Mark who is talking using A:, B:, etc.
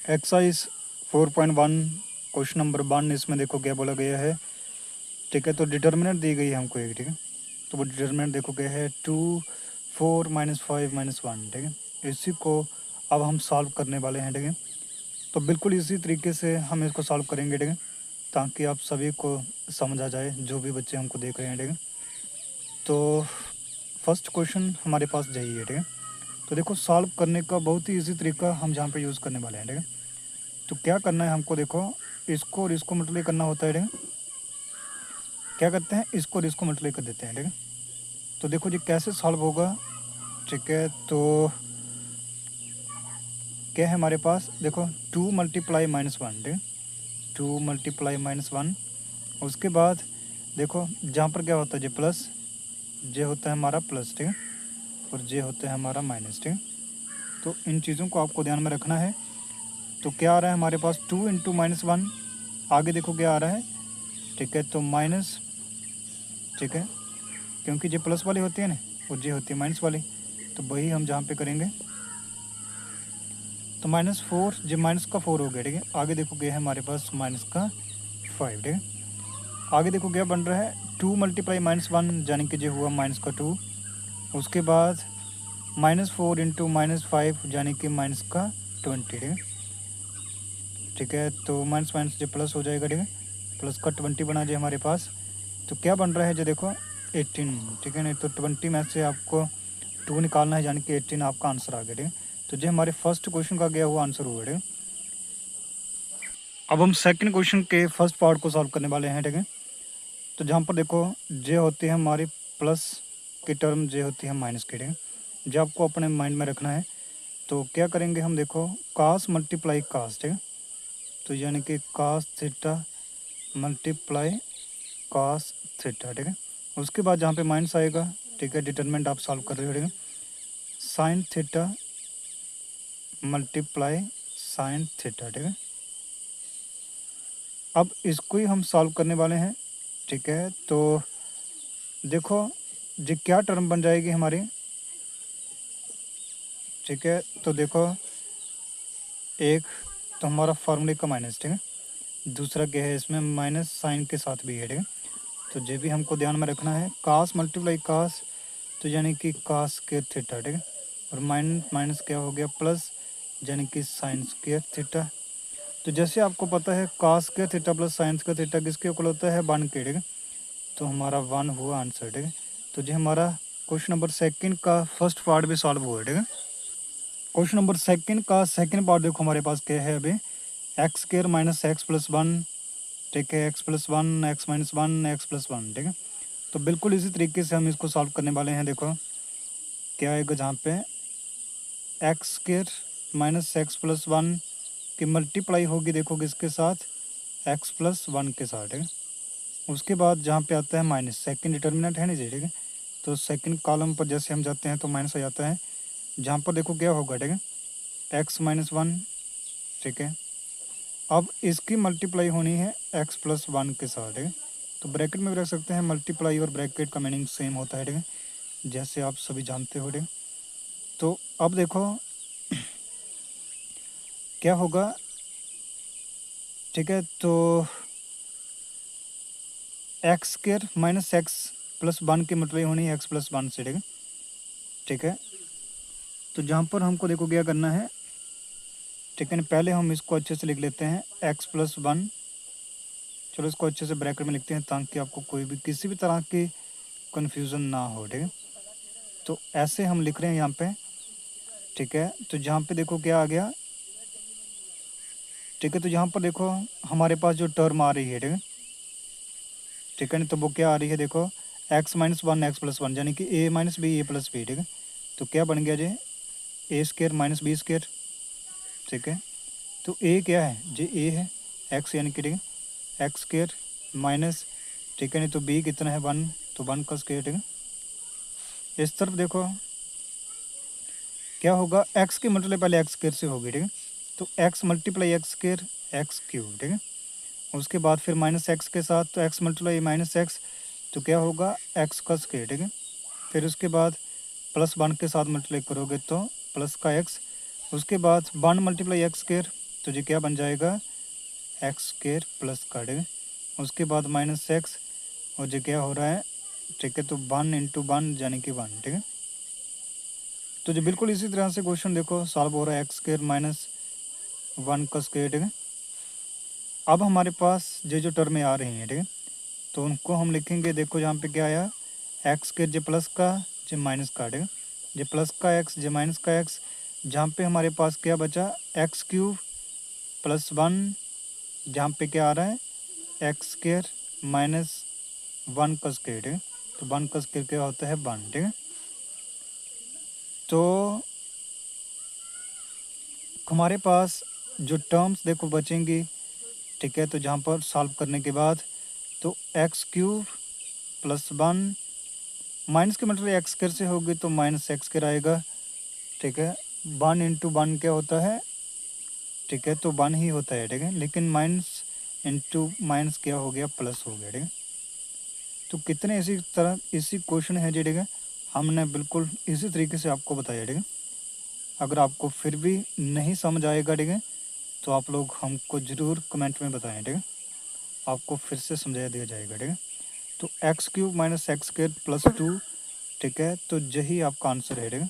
A: Exercise 4.1 question number 1 इसमें देखो क्या बोला गया है। ठीक है, तो डिटर्मिनेंट दी गई है हमको एक। ठीक है, तो वो डिटर्मिनेंट देखो क्या है 2 4 -5 -1। ठीक है, इसी को अब हम सॉल्व करने वाले हैं। ठीक है, तो बिल्कुल इसी तरीके से हम इसको सॉल्व करेंगे। ठीक है, ताकि आप सभी को समझ आ जाए, जो भी बच्चे हमको देख रहे हैं। ठीक है, तो फर्स्ट क्वेश्चन हमारे पास यही है। ठीक है, तो देखो सॉल्व करने का बहुत ही ईजी तरीका हम जहाँ पे यूज़ करने वाले हैं। ठीक है, तो क्या करना है हमको, देखो इसको और इसको मल्टीप्लाई करना होता है। ठीक है, क्या करते हैं, इसको और इसको मल्टीप्लाई कर देते हैं। ठीक है, तो देखो जी कैसे सॉल्व होगा। ठीक है, तो क्या है हमारे पास, देखो 2 मल्टीप्लाई -1। ठीक है, 2 मल्टीप्लाई -1। उसके बाद देखो जहाँ पर क्या होता है, जे प्लस, जे होता है हमारा प्लस। ठीक है, और जे होता है हमारा माइनस। ठीक है, तो इन चीज़ों को आपको ध्यान में रखना है। तो क्या आ रहा है हमारे पास 2 इंटू -1, आगे देखो क्या आ रहा है। ठीक है, तो माइनस। ठीक है, क्योंकि जे प्लस वाली होती है ना, और जे होती है माइनस वाली, तो वही हम जहाँ पे करेंगे। तो -4, जे माइनस का 4 हो गया। ठीक है, आगे देखो क्या है हमारे पास माइनस का 5। ठीक है, आगे देखो क्या बन रहा है 2 मल्टीप्लाई -1, यानी कि जो हुआ माइनस का 2। उसके बाद -4 इंटू -5, यानी कि माइनस का 20। ठीक है, ठीक है, तो माइनस माइनस जो प्लस हो जाएगा। ठीक है, प्लस का 20 बना जाए हमारे पास। तो क्या बन रहा है जो देखो 18। ठीक है, नहीं तो 20 में से आपको 2 निकालना है, यानी कि 18 आपका आंसर आ गया। ठीक है, तो जो हमारे फर्स्ट क्वेश्चन का गया हुआ आंसर हुआ। ठीक है, अब हम सेकंड क्वेश्चन के फर्स्ट पार्ट को सॉल्व करने वाले हैं। ठीक है, तो जहाँ पर देखो जे होती है हमारी प्लस की टर्म, जे होती है माइनस की। ठीक है, जो आपको अपने माइंड में रखना है। तो क्या करेंगे हम, देखो कास मल्टीप्लाई कास। ठीक है, तो यानी कि cos theta multiply cos theta. ठीक है, उसके बाद जहाँ पे माइनस आएगा, ठीक है, डिटरमिनेंट आप सॉल्व कर रहे हो। ठीक है, sine theta multiply sine theta. ठीक है, अब इसको ही हम सॉल्व करने वाले हैं। ठीक है, तो देखो जी क्या टर्म बन जाएगी हमारी। ठीक है, तो देखो एक तो हमारा फार्मूले का माइनस। ठीक है, दूसरा क्या है इसमें माइनस साइन के साथ भी है। ठीक है, तो जो भी हमको ध्यान में रखना है, कास मल्टीप्लाई कास, तो यानी कि कास स्क्वायर थीटा। ठीक है, और माइनस माइनस क्या हो गया प्लस, यानी कि साइन स्क्वायर थीटा। तो जैसे आपको पता है cos square theta plus sine square theta किसके इक्वल होता है, 1 के। ठीक है, तो हमारा 1 हुआ आंसर। ठीक है, तो जो हमारा क्वेश्चन नंबर सेकंड का फर्स्ट पार्ट भी सॉल्व हुआ है। ठीक है, क्वेश्चन नंबर सेकंड का सेकंड पार्ट देखो हमारे पास क्या है अभी, x square minus x plus 1। ठीक है, x plus 1 x minus 1 x plus 1। ठीक है, तो बिल्कुल इसी तरीके से हम इसको सॉल्व करने वाले हैं। देखो क्या आएगा, जहाँ पे x square minus x plus 1 की मल्टीप्लाई होगी, देखो किसके साथ, एक्स प्लस 1 के साथ। ठीक है, उसके बाद जहाँ पे आता है माइनस, सेकंड डिटर्मिनेंट है ना जी। ठीक है, तो सेकंड कॉलम पर जैसे हम जाते हैं तो माइनस आ जाता है, जहाँ पर देखो क्या होगा। ठीक है, एक्स माइनस 1। ठीक है, अब इसकी मल्टीप्लाई होनी है एक्स प्लस 1 के साथ। ठीक है, तो ब्रैकेट में भी रख सकते हैं, मल्टीप्लाई और ब्रैकेट का मीनिंग सेम होता है। ठीक है, जैसे आप सभी जानते हो। ठीक है, तो अब देखो क्या होगा। ठीक है, तो x square minus x plus 1 की मल्टीप्लाई होनी है एक्स प्लस 1 से। ठीक है, ठीक है, तो जहाँ पर हमको देखो क्या करना है। ठीक है, पहले हम इसको अच्छे से लिख लेते हैं एक्स प्लस 1। चलो इसको अच्छे से ब्रैकेट में लिखते हैं, ताकि आपको कोई भी किसी भी तरह की कन्फ्यूज़न ना हो। ठीक है, तो ऐसे हम लिख रहे हैं यहाँ पे। ठीक है, तो जहाँ पे देखो क्या आ गया। ठीक है, तो यहाँ पर देखो हमारे पास जो टर्म आ रही है। ठीक है, ठीक है, नहीं तो वो क्या आ रही है, देखो एक्स माइनस 1 एक्स प्लस 1, यानी कि ए माइनस बी ए प्लस बी। ठीक है, तो क्या बन गया जी, ए स्क्र माइनस बी स्क्र। ठीक है, तो ए क्या है जी, ए है एक्स, यानी कि ठीक है एक्स स्क्र माइनस, ठीक है, नहीं तो बी कितना है 1, तो 1 का स्क्र। ठीक है, इस तरफ देखो क्या होगा, एक्स की मल्टीप्लाई पहले एक्स स्क्र से होगी। ठीक है, तो x multiply x square x cube. ठीक है, उसके बाद फिर माइनस एक्स के साथ, तो एक्स मल्टीप्लाई माइनस एक्स, तो क्या होगा एक्स का स्क्वायर। ठीक है, फिर उसके बाद प्लस 1 के साथ मल्टीप्लाई करोगे तो प्लस का एक्स, उसके बाद 1 मल्टीप्लाई एक्स स्क्वायर। तो ये क्या बन जाएगा एक्स स्क्वायर प्लस का, ठीक है। उसके बाद माइनस एक्स, और ये क्या हो रहा है, ठीक है। तो 1 इंटू 1 यानी कि 1, ठीक है। तो जो बिल्कुल इसी तरह से क्वेश्चन देखो सॉल्व हो रहा है, एक्स स्क्वायर माइनस 1 का स्क्वायर, ठीक है। अब हमारे पास ये जो टर्में आ रही हैं, ठीक है, तो उनको हम लिखेंगे। देखो यहाँ पे क्या आया, एक्स स्क्वायर जे प्लस का जे माइनस का, ठीक है। जे प्लस का एक्स जे माइनस का एक्स, जहाँ पे हमारे पास क्या बचा एक्स क्यूब प्लस 1, जहाँ पे क्या आ रहा है एक्स स्क्वायर माइनस 1 का स्क्वायर, ठीक है। तो 1 का स्क्वायर क्या होता है 1, ठीक है। तो हमारे पास जो टर्म्स देखो बचेंगी, ठीक है। तो जहाँ पर सॉल्व करने के बाद तो एक्स क्यूब प्लस 1 माइनस के मतलब एक्स स्क्वायर से होगी तो माइनस एक्स स्क्वायर आएगा, ठीक है। 1 इंटू 1 क्या होता है, ठीक है, तो 1 ही होता है, ठीक है। लेकिन माइनस इंटू माइनस क्या हो गया प्लस हो गया, ठीक है। तो कितने इसी तरह इसी क्वेश्चन है जी, ठीक है। हमने बिल्कुल इसी तरीके से आपको बताया, ठीक है। अगर आपको फिर भी नहीं समझ आएगा, ठीक है, तो आप लोग हमको ज़रूर कमेंट में बताएं, ठीक है। आपको फिर से समझा दिया जाएगा, ठीक है। तो x cube minus x square plus 2, ठीक है। तो यही आपका आंसर है, ठीक है।